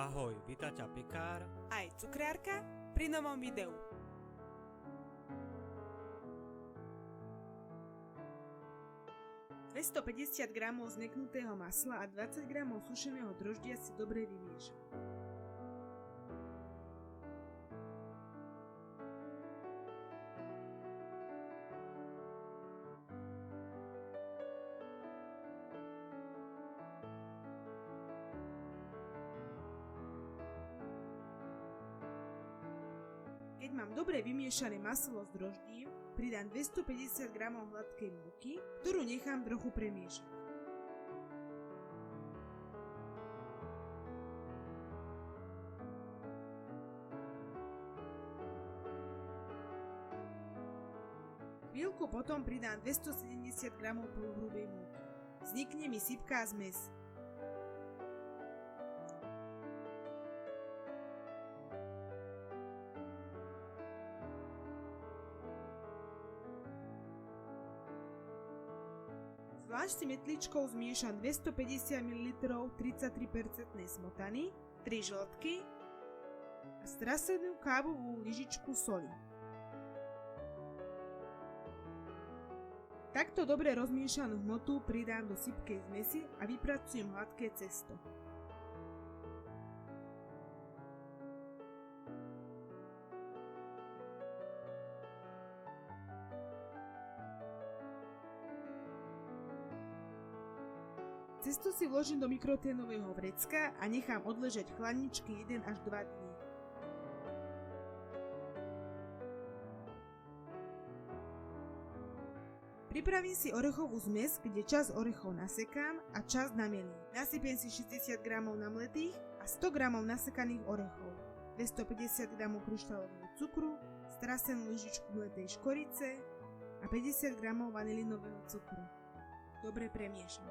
Ahoj, víta ťa Pekár aj cukrárka pri novom videu. ...250 g zmeknutého masla a 20 g sušeného droždia si dobre vymiešam. Keď mám dobre vymiešané maslo s droždím, pridám 250 g hladkej múky, ktorú nechám trochu premiešať. Chvíľku potom pridám 270 g polohrubej múky. Vznikne mi sypká zmes. Zvlášť si metličkou zmiešam 250 ml 33% smotany, 3 žltky a strasenú kávovú lyžičku soli. Takto dobre rozmiešanú hmotu pridám do sypkej zmesi a vypracujem hladké cesto. Cesto si vložím do mikroténového vrecka a nechám odležať v chladničke 1 až 2 dní. Pripravím si orechovú zmes, kde časť orechov nasekám a časť namelím. Nasypem si 60 g namletých a 100 g nasekaných orechov, 250 g kryštálového cukru, strasenú lyžičku mletej škorice a 50 g vanilinového cukru. Dobre premiešam.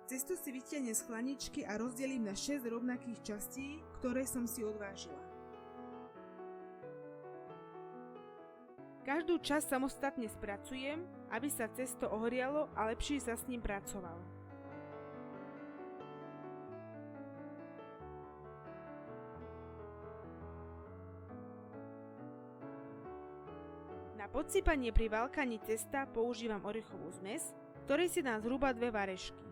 Cesto si vytiahnem z chladničky a rozdelím na 6 rovnakých častí, ktoré som si odvážila. Každú časť samostatne spracujem, aby sa cesto ohrialo a lepšie sa s ním pracovalo. Na podsypanie pri valkaní cesta používam orechovú zmes, ktorej si dám zhruba 2 varešky.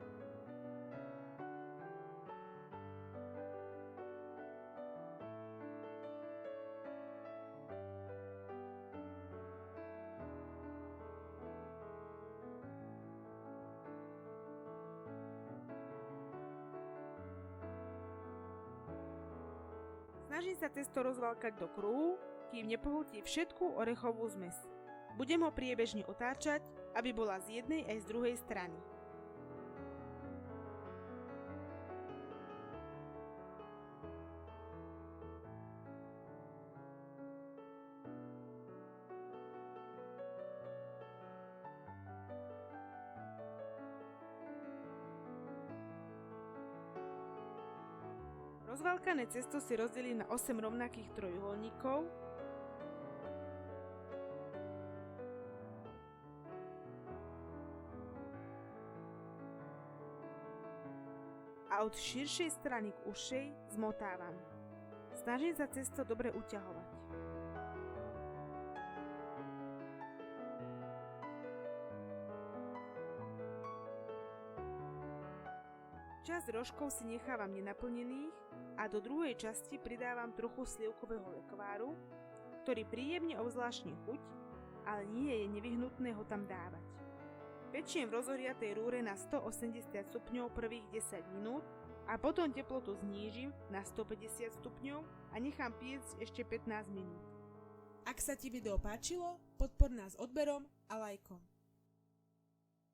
Snažím sa cesto rozvalkať do kruhu, kým nepohltí všetku orechovú zmes. Budem ho priebežne otáčať, aby bola z jednej aj z druhej strany. Rozvalkané cesto si rozdelím na 8 rovnakých trojuholníkov a od širšej strany k užšej zmotávam. Snažím sa cesto dobre uťahovať. Časť rožkov si nechávam nenaplnených a do druhej časti pridávam trochu slivkového lekváru, ktorý príjemne obzvláštni chuť, ale nie je nevyhnutné ho tam dávať. Pečiem v rozohriatej rúre na 180 stupňov prvých 10 minút a potom teplotu znížim na 150 stupňov a nechám piecť ešte 15 minút. Ak sa ti video páčilo, podpor nás odberom a lajkom.